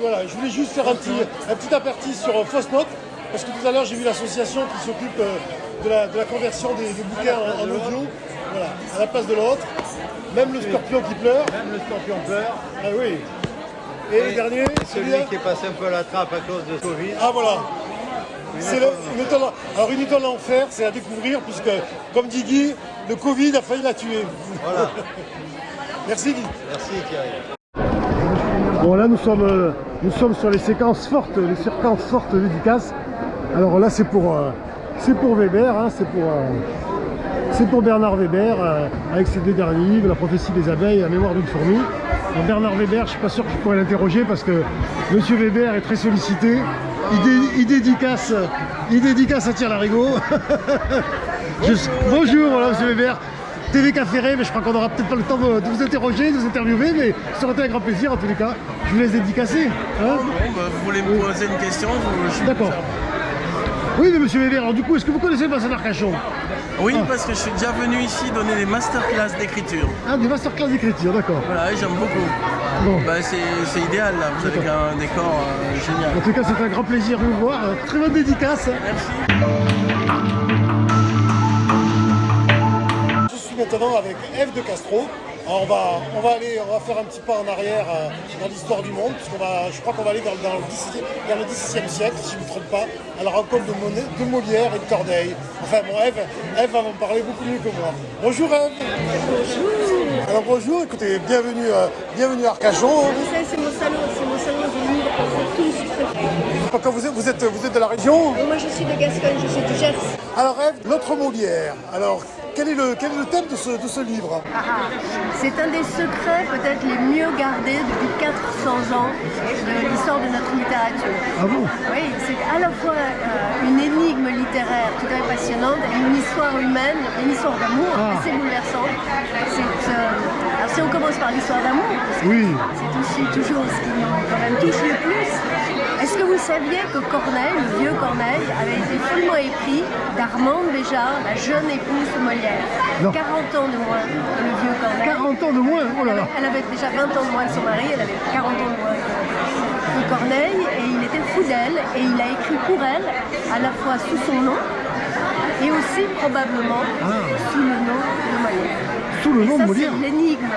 voilà, je voulais juste faire un petit aperçu sur Fausse Note, parce que tout à l'heure j'ai vu l'association qui s'occupe de la conversion des bouquins en audio, voilà, à la place de l'autre. Même le scorpion qui pleure. Même le scorpion pleure. Ah oui. Et le dernier, celui qui est passé un peu à la trappe à cause de Covid. Ah voilà. C'est une étoile en fer, c'est à découvrir puisque, comme dit Guy, le Covid a failli la tuer. Voilà. Merci Guy. Merci Thierry. Bon là nous sommes sur les séquences fortes dédicaces. Alors là c'est pour Weber, hein, c'est pour Bernard Weber, avec ses deux derniers livres, La prophétie des abeilles et La mémoire d'une fourmi. Donc Bernard Weber, je ne suis pas sûr que je pourrais l'interroger parce que Monsieur Weber est très sollicité. Il dédicace à Thierry Larigot. Bonjour, voilà, Monsieur Weber. TVK Ferré, mais je crois qu'on n'aura peut-être pas le temps de vous interroger, de vous interviewer, mais ça aurait été un grand plaisir en tous les cas. Je vous laisse dédicacer. Hein, vous voulez me poser une question? D'accord. Oui, mais Monsieur Weber, alors du coup, est-ce que vous connaissez le bassin d'Arcachon? Oui, parce que je suis déjà venu ici donner des masterclass d'écriture. Ah, des masterclass d'écriture, d'accord. Voilà, j'aime beaucoup. Bon. Bah, c'est idéal, là, vous avez un décor génial. En tout cas, c'est un grand plaisir de vous voir. Très bonne dédicace. Merci. Je suis maintenant avec Ève de Castro. Alors on va faire un petit pas en arrière dans l'histoire du monde, je crois qu'on va aller dans le XVIe siècle, si je ne me trompe pas, à la rencontre de Molière et de Corneille. Enfin bon, Ève va m'en parler beaucoup mieux que moi. Bonjour Ève. Bonjour. Alors bonjour, écoutez, bienvenue à Arcachon. C'est mon salon du livre pour tous. Quand vous êtes de la région? Moi je suis de Gascogne, je suis du Gers. Alors Ève, notre Molière. Alors quel est le thème de ce livre? C'est un des secrets peut-être les mieux gardés depuis 400 ans de l'histoire de notre littérature. Ah bon? Oui, c'est à la fois une énigme littéraire tout à fait passionnante et une histoire humaine, une histoire d'amour assez bouleversante. Alors si on commence par l'histoire d'amour, oui, c'est aussi toujours ce qui nous quand même touche le plus. Est-ce que vous saviez que Corneille, le vieux Corneille, avait été follement épris d'Armande Béjart, la jeune épouse de Molière? Non. 40 ans de moins que le vieux Corneille. 40 ans de moins? Oh là là. Elle avait déjà 20 ans de moins que son mari, elle avait 40 ans de moins que Corneille, et il était fou d'elle, et il a écrit pour elle, à la fois sous son nom, et aussi probablement sous le nom de Molière. Sous le nom de Molière? C'est l'énigme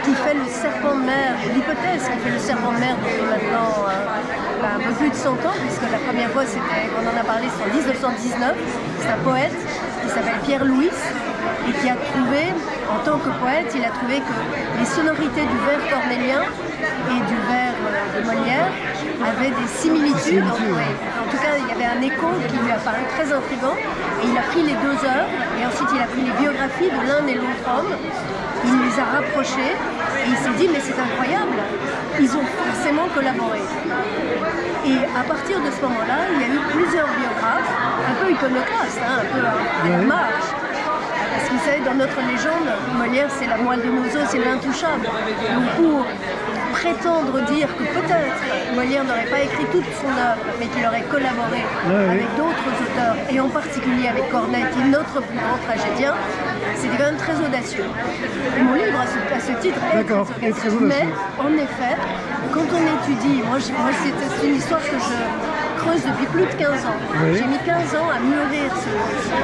qui fait le serpent de mer, l'hypothèse qui fait le serpent de mer depuis maintenant un peu plus de 100 ans, puisque la première fois on en a parlé, c'est en 1919. C'est un poète qui s'appelle Pierre Louis et qui a trouvé, en tant que poète, il a trouvé que les sonorités du vers cornélien et du vers de Molière avaient des similitudes. En tout cas, il y avait un écho qui lui a paru très intriguant, et il a pris les 2 œuvres et ensuite il a pris les biographies de l'un et l'autre homme. Il les a rapprochés et il s'est dit mais c'est incroyable, ils ont forcément collaboré. Et à partir de ce moment-là, il y a eu plusieurs biographes, un peu iconoclastes, un peu à la marge. Parce que vous savez, dans notre légende, Molière c'est la moelle de nos os, c'est l'intouchable. Donc pour prétendre dire que peut-être Molière n'aurait pas écrit toute son œuvre, mais qu'il aurait collaboré avec d'autres auteurs, et en particulier avec Corneille, qui est notre plus grand tragédien, c'était quand même très audacieux. Et mon livre, à ce titre, est très audacieux. Mais, en effet, quand on étudie, moi c'est une histoire que je creuse depuis plus de 15 ans. Oui. J'ai mis 15 ans à mûrir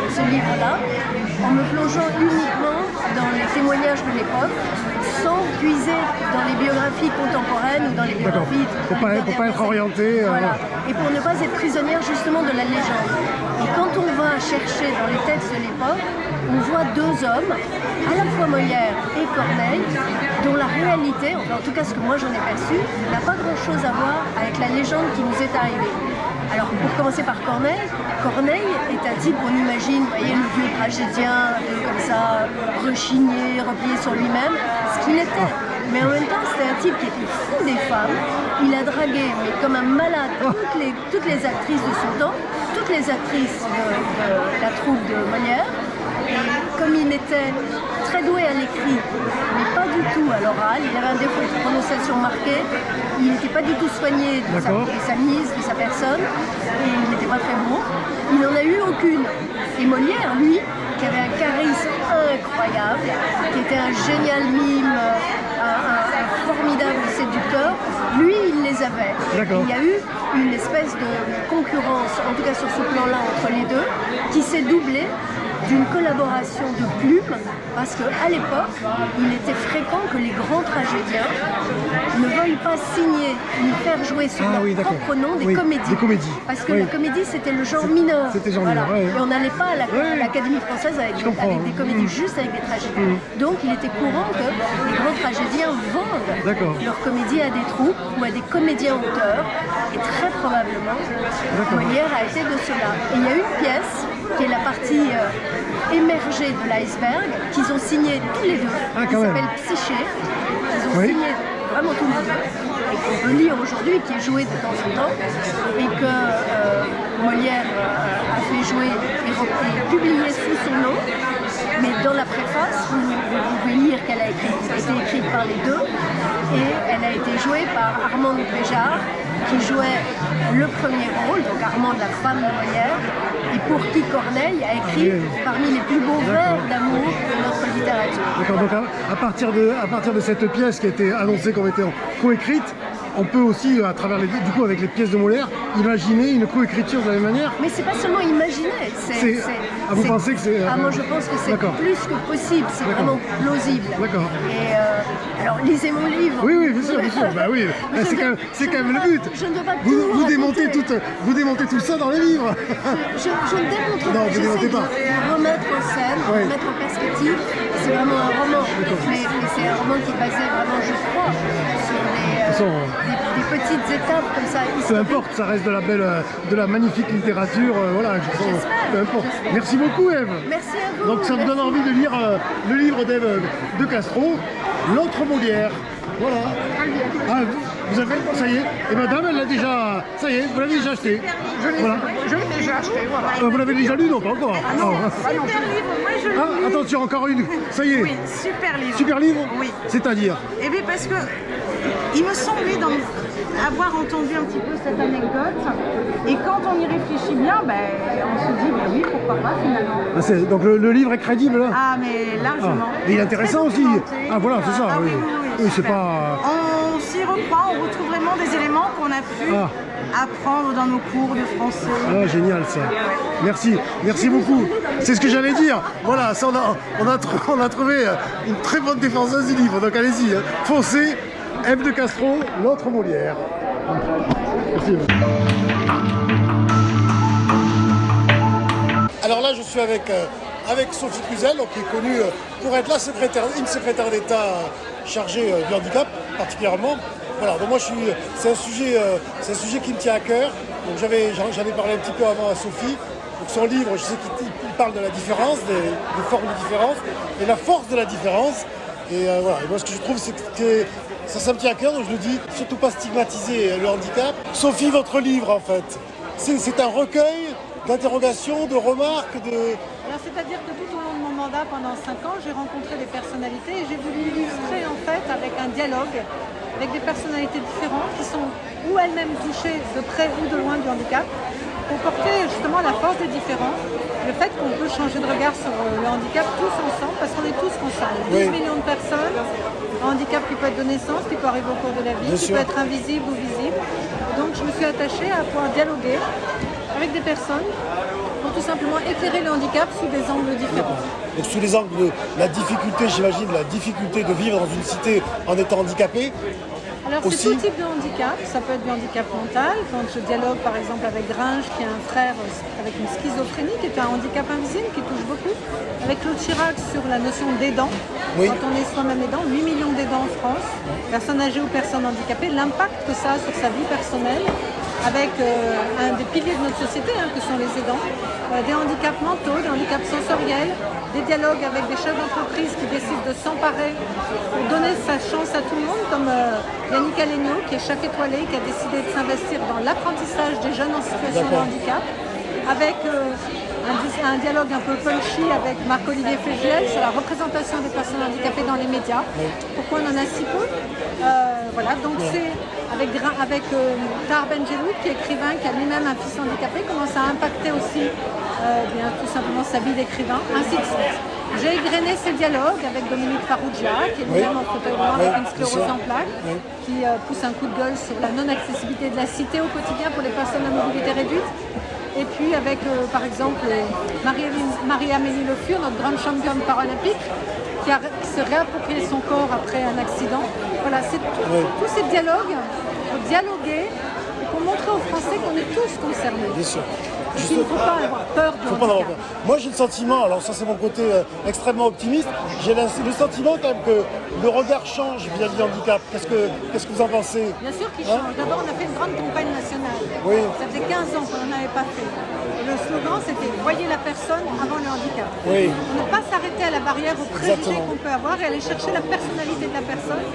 ce livre-là, en me plongeant uniquement dans les témoignages de l'époque, sans puiser dans les biographies contemporaines ou dans les biographies... Pour pas être orienté... Voilà. Et pour ne pas être prisonnière justement de la légende. Et quand on va chercher dans les textes de l'époque, on voit 2 hommes, à la fois Molière et Corneille, dont la réalité, en tout cas ce que moi j'en ai perçu, n'a pas grand-chose à voir avec la légende qui nous est arrivée. Alors pour commencer par Corneille, Corneille est un type, on imagine, vous voyez, le vieux tragédien, comme ça, rechigné, replié sur lui-même, ce qu'il était. Mais en même temps, c'était un type qui était fou des femmes. Il a dragué, mais comme un malade, toutes les actrices de son temps, toutes les actrices de la troupe de Molière. Et comme il était très doué à l'écrit, mais pas du tout à l'oral, il avait un défaut de prononciation marqué, il n'était pas du tout soigné de sa mise, de sa personne, et il n'était pas très beau. Il n'en a eu aucune. Et Molière, lui, qui avait un charisme incroyable, qui était un génial mime, un formidable séducteur, lui, il les avait. Il y a eu une espèce de concurrence, en tout cas sur ce plan-là, entre les deux, qui s'est doublée d'une collaboration de plumes, parce qu'à l'époque, il était fréquent que les grands tragédiens ne veuillent pas signer ni faire jouer sous leur propre nom des comédies. Parce que la comédie, c'était le genre mineur. C'était genre mineur, Et on n'allait pas à l'Académie française avec des comédies, juste avec des tragédies. Donc il était courant que les grands tragédiens vendent leurs comédies à des troupes ou à des comédiens auteurs, et très probablement, Molière a été de cela. Et il y a une pièce qui est la partie émergée de l'iceberg, qu'ils ont signé tous les deux, qui s'appelle Psyché, qu'ils ont signé vraiment tous les deux, et qu'on peut lire aujourd'hui, qui est joué de temps en temps, et que Molière a fait jouer et publié sous son nom. Mais dans la préface, vous pouvez lire qu'elle a été écrite par les deux, et elle a été jouée par Armande Béjart, qui jouait le premier rôle, donc Armande, la femme de Molière, et pour qui Corneille a écrit parmi les plus beaux vers d'amour de notre littérature. D'accord, donc à partir de cette pièce qui a été annoncée comme étant coécrite, on peut aussi, à travers du coup avec les pièces de Molière, imaginer une coécriture de la même manière. Mais c'est pas seulement imaginer. Vous pensez que c'est... moi je pense que c'est plus que possible, c'est vraiment plausible. D'accord. Et alors lisez mon livre. Oui, bien sûr. Bah oui, c'est quand même le but. Je ne veux pas vous démontez tout ça dans les livres. Je ne démontre pas. Non, vous démontez pas. De remettre en scène, de remettre en perspective c'est vraiment un roman, mais c'est un roman qui est basé vraiment, je crois, sur des petites étapes comme ça. Peu importe, ça reste de la magnifique littérature, voilà, peu importe. Merci beaucoup Ève. Merci à vous. Donc ça me donne envie de lire le livre d'Ève de Castro, L'autre Molière. Voilà. Ah, vous avez, ça y est. Et madame, elle l'a déjà, ça y est, vous l'avez déjà acheté. Je l'ai déjà acheté, voilà. Vous l'avez déjà lu, non pas encore. Ah non, super livre, moi je l'ai lu. Attention, encore une, ça y est. Oui, super livre. Super livre. Oui. C'est-à-dire? Eh bien parce que il me semblait avoir entendu un petit peu cette anecdote, et quand on y réfléchit bien, ben, on se dit, ben oui, pourquoi pas finalement. Donc le livre est crédible là? Ah mais largement. Et il est intéressant aussi. Ah voilà, c'est ça. Ah, oui, oui, c'est pas... On s'y reprend, on retrouve vraiment des éléments qu'on a pu apprendre dans nos cours de français. Ah, génial ça. Merci, merci beaucoup. C'est ce que j'allais dire. Voilà, ça, on a trouvé une très bonne défenseuse du livre. Donc allez-y, foncez. Ève de Castro, L'autre Molière. Merci. Alors là, je suis avec Sophie Cluzel, qui est connue pour être une secrétaire d'État chargée du handicap, particulièrement. Voilà, donc moi c'est un sujet qui me tient à cœur. Donc j'avais parlé un petit peu avant à Sophie. Donc son livre, je sais qu'il parle de la différence, des formes de différence, et la force de la différence. Et voilà, et moi ce que je trouve, c'est que ça me tient à cœur, donc je le dis, surtout pas stigmatiser le handicap. Sophie, votre livre en fait, c'est un recueil d'interrogations, de remarques, Alors c'est-à-dire que tout au long de mon mandat, pendant 5 ans, j'ai rencontré des personnalités et j'ai voulu illustrer en fait avec un dialogue avec des personnalités différentes qui sont ou elles-mêmes touchées de près ou de loin du handicap, pour porter justement la force des différences, le fait qu'on peut changer de regard sur le handicap tous ensemble, parce qu'on est tous concernés. 12 millions de personnes, un handicap qui peut être de naissance, qui peut arriver au cours de la vie, qui peut être invisible ou visible. Et donc je me suis attachée à pouvoir dialoguer avec des personnes pour tout simplement éclairer le handicap sous des angles différents. Donc sous les angles de la difficulté, j'imagine, la difficulté de vivre dans une cité en étant handicapé. Alors c'est tout type de handicap, ça peut être du handicap mental, quand je dialogue par exemple avec Gringe qui a un frère avec une schizophrénie qui est un handicap invisible qui touche beaucoup, avec Claude Chirac sur la notion d'aidant, quand on est soi-même aidant, 8 millions d'aidants en France, personnes âgées ou personnes handicapées, l'impact que ça a sur sa vie personnelle, avec un des piliers de notre société que sont les aidants, des handicaps mentaux, des handicaps sensoriels, des dialogues avec des chefs d'entreprise qui décident de s'emparer pour donner sa chance à tout le monde, comme Yannick Allegno, qui est chef étoilé, qui a décidé de s'investir dans l'apprentissage des jeunes en situation de handicap, avec un dialogue un peu punchy avec Marc-Olivier Fégiel sur la représentation des personnes handicapées dans les médias. Pourquoi on en a si peu? Voilà, donc c'est avec Tahar Benjelloul, qui est écrivain, qui a lui-même un fils handicapé, comment ça a impacté aussi tout simplement sa vie d'écrivain, ainsi de suite. J'ai égrené ces dialogues avec Dominique Farrugia, qui est lui-même en fauteuil roulant avec une sclérose en plaques, qui pousse un coup de gueule sur la non-accessibilité de la cité au quotidien pour les personnes à mobilité réduite. Et puis avec, par exemple, Marie-Amélie Le Fur, notre grande championne paralympique, qui s'est réapproprié son corps après un accident. Voilà, c'est tous ces dialogues pour dialoguer et pour montrer aux Français qu'on est tous concernés. Bien sûr. Il ne faut pas avoir peur du handicap. Moi j'ai le sentiment, alors ça c'est mon côté extrêmement optimiste, j'ai le sentiment quand même que le regard change vis-à-vis du handicap. Qu'est-ce que vous en pensez? Bien sûr qu'il change. D'abord on a fait une grande campagne nationale. Ça faisait 15 ans qu'on n'en avait pas fait. Le slogan c'était « Voyez la personne avant le handicap ». Ne pas s'arrêter à la barrière, aux préjugés qu'on peut avoir et aller chercher la personnalité de la personne,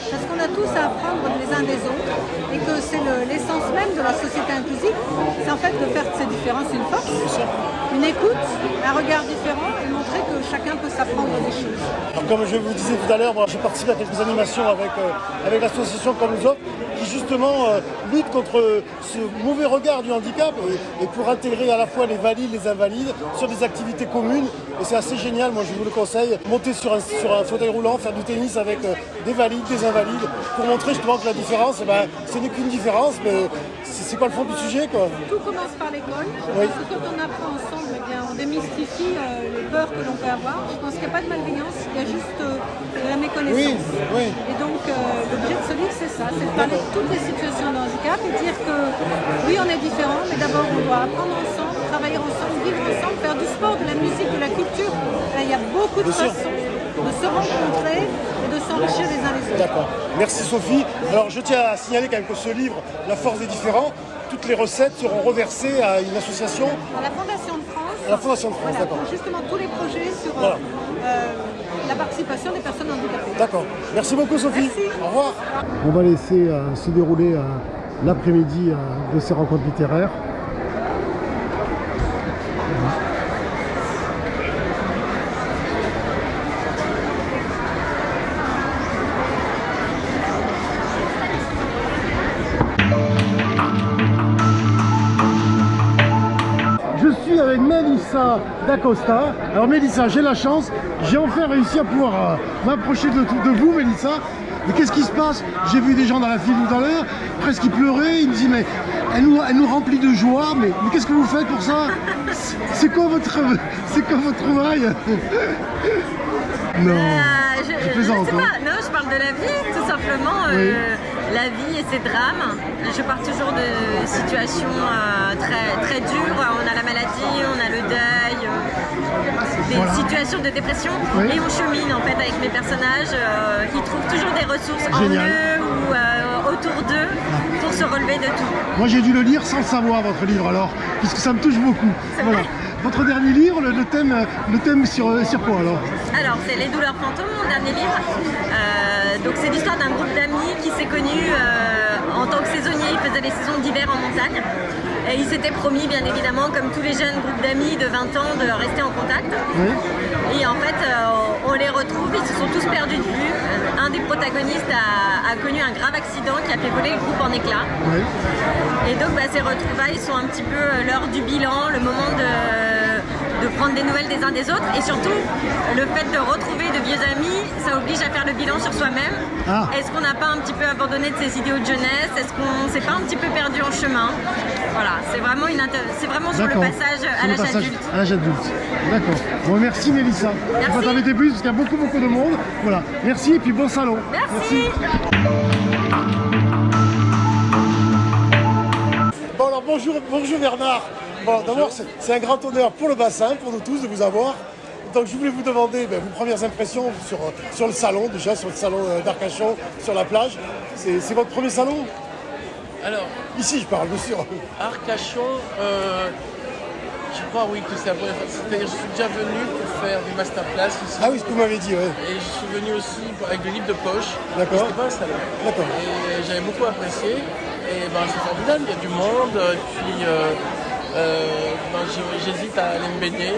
parce qu'on a tous à apprendre les uns des autres et que c'est l'essence même de la société inclusive, c'est en fait de faire de ces différences une force, une écoute, un regard différent et montrer que chacun peut s'apprendre des choses. Alors, comme je vous disais tout à l'heure, j'ai participé à quelques animations avec l'association Comme nous autres, qui justement lutte contre ce mauvais regard du handicap et pour intégrer à la fois les valides, les invalides sur des activités communes. Et c'est assez génial, moi je vous le conseille, monter sur un fauteuil roulant, faire du tennis avec des valides, des invalides, pour montrer justement que la différence, ce n'est qu'une différence, mais c'est pas le fond du sujet, quoi. Tout commence par l'école. Parce que quand on apprend ensemble, on démystifie les peurs que l'on peut avoir. Je pense qu'il n'y a pas de malveillance, il y a juste la méconnaissance. Et donc l'objet de ce livre, c'est ça, c'est de parler de toutes les situations de handicap et dire que oui, on est différents, mais d'abord on doit apprendre ensemble, travailler ensemble, vivre ensemble, faire du sport, de la musique, de la culture. Là, il y a beaucoup de façons de se rencontrer et de s'enrichir les uns les autres. D'accord. Merci Sophie. Alors je tiens à signaler quand même que ce livre, La force des différents, toutes les recettes seront reversées à une association. À la Fondation de France. À la Fondation de France, voilà, d'accord. pour justement tous les projets sur voilà. La participation des personnes handicapées. D'accord. Merci beaucoup Sophie. Merci. Au revoir. On va laisser se dérouler l'après-midi de ces rencontres littéraires. Avec Mélissa D'Acosta. Alors Mélissa, j'ai la chance, j'ai enfin réussi à pouvoir m'approcher de vous Mélissa. Mais qu'est-ce qui se passe? J'ai vu des gens dans la file tout à l'heure, presque ils pleuraient, ils me disaient mais elle nous remplit de joie, mais qu'est-ce que vous faites pour ça? C'est quoi votre trouvaille? Non, je plaisante. Je sais pas, non, je parle de la vie, tout simplement. Oui. La vie et ses drames. Je pars toujours de situations très dures. On a la maladie, on a le deuil, des situations de dépression. Oui. Et on chemine en fait avec mes personnages. Ils trouvent toujours des ressources en eux ou autour d'eux pour se relever de tout. Moi j'ai dû le lire sans le savoir, votre livre alors, puisque ça me touche beaucoup. Voilà. Votre dernier livre, le thème sur quoi alors? Alors c'est Les douleurs fantômes, mon dernier livre. Donc c'est l'histoire d'un groupe d'amis qui s'est connu en tant que saisonniers. Ils faisaient des saisons d'hiver en montagne. Et ils s'étaient promis, bien évidemment, comme tous les jeunes groupes d'amis de 20 ans, de rester en contact. Oui. Et en fait, on les retrouve, ils se sont tous perdus de vue. Un des protagonistes a connu un grave accident qui a fait voler le groupe en éclats. Oui. Et donc ces retrouvailles sont un petit peu l'heure du bilan, le moment de prendre des nouvelles des uns des autres. Et surtout, le fait de retrouver de vieux amis, ça oblige à faire le bilan sur soi-même. Ah. Est-ce qu'on n'a pas un petit peu abandonné de ses idéaux de jeunesse? Est-ce qu'on s'est pas un petit peu perdu en chemin? Voilà, c'est vraiment sur le passage à l'âge adulte. À l'âge adulte, d'accord. Bon, merci Mélissa. Merci. Je ne vais pas t'embêter plus parce qu'il y a beaucoup de monde. Voilà, merci et puis bon salon. Merci. Bon alors bonjour Bernard. Bon, d'abord c'est un grand honneur pour le bassin, pour nous tous de vous avoir. Donc je voulais vous demander vos premières impressions sur le salon, déjà sur le salon d'Arcachon, sur la plage. C'est votre premier salon? Alors, ici je parle, bien sûr. Arcachon, je crois oui que c'est la première fois. C'est-à-dire je suis déjà venu pour faire des masterclass ici. Ah oui, ce que vous m'avez dit, oui. Et je suis venu aussi avec des livres de poche. D'accord. C'était pas un salon. D'accord. Et j'avais beaucoup apprécié. Et c'est formidable, il y a du monde. Et puis j'hésite à aller me baigner.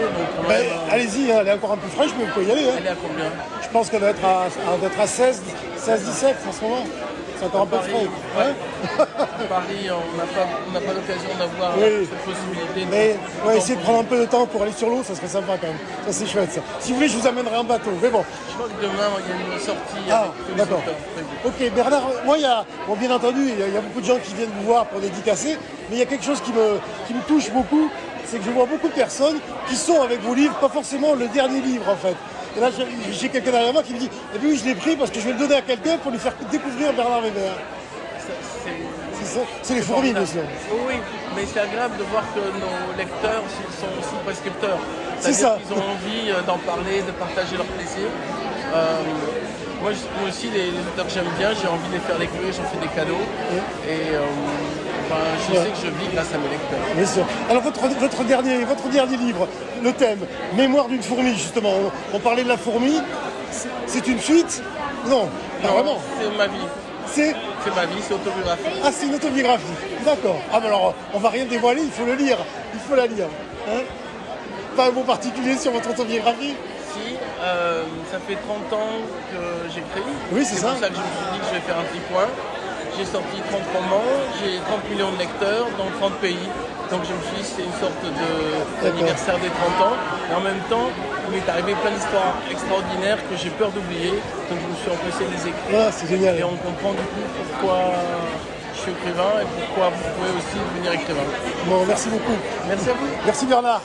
Allez-y, elle est encore un peu fraîche, mais vous pouvez y aller. Hein. Elle est à combien? Je pense qu'elle doit être à 16, 17 en ce moment. C'est encore un peu frais. Ouais. À Paris, on n'a pas l'occasion d'avoir cette possibilité. Mais on va essayer de prendre un peu de temps pour aller sur l'eau, ça serait sympa quand même. Ça c'est chouette ça. Si vous voulez, je vous amènerai en bateau. Mais bon. Je crois que demain, il y a une sortie. Ah, d'accord. Ok, Bernard, moi, bien entendu, il y a beaucoup de gens qui viennent vous voir pour dédicacer, mais il y a quelque chose qui me touche beaucoup, c'est que je vois beaucoup de personnes qui sont avec vos livres, pas forcément le dernier livre en fait. Et là, j'ai quelqu'un derrière moi qui me dit « oui, je l'ai pris parce que je vais le donner à quelqu'un pour lui faire découvrir Bernard Weber ». C'est les fourmis, bien sûr. Oui, mais c'est agréable de voir que nos lecteurs sont aussi prescripteurs. C'est ça. Ils ont envie d'en parler, de partager leur plaisir. Moi aussi, les auteurs que j'aime bien, j'ai envie de les faire découvrir, j'en fais des cadeaux. Et je sais que je vis grâce à mes lecteurs. Bien sûr. Alors votre dernier livre, le thème, Mémoire d'une fourmi, justement. On parlait de la fourmi. C'est une suite? Non, vraiment. C'est ma vie. C'est ma vie, c'est autobiographique. Ah, c'est une autobiographie. D'accord. Ah, mais alors, on va rien dévoiler, il faut le lire. Il faut la lire. Hein? Pas un mot particulier sur votre autobiographie? Si, ça fait 30 ans que j'écris. Oui, c'est ça. C'est pour ça que je me suis dit que je vais faire un petit point. J'ai sorti 30 romans, j'ai 30 millions de lecteurs dans 30 pays. Donc je me suis dit c'est une sorte d'anniversaire des 30 ans. Et en même temps, il m'est arrivé plein d'histoires extraordinaires que j'ai peur d'oublier. Donc je me suis empressé de les écrire. Ah, c'est génial. Et on comprend du coup pourquoi je suis écrivain et pourquoi vous pouvez aussi devenir écrivain. Bon, merci beaucoup. Merci à vous. Merci Bernard.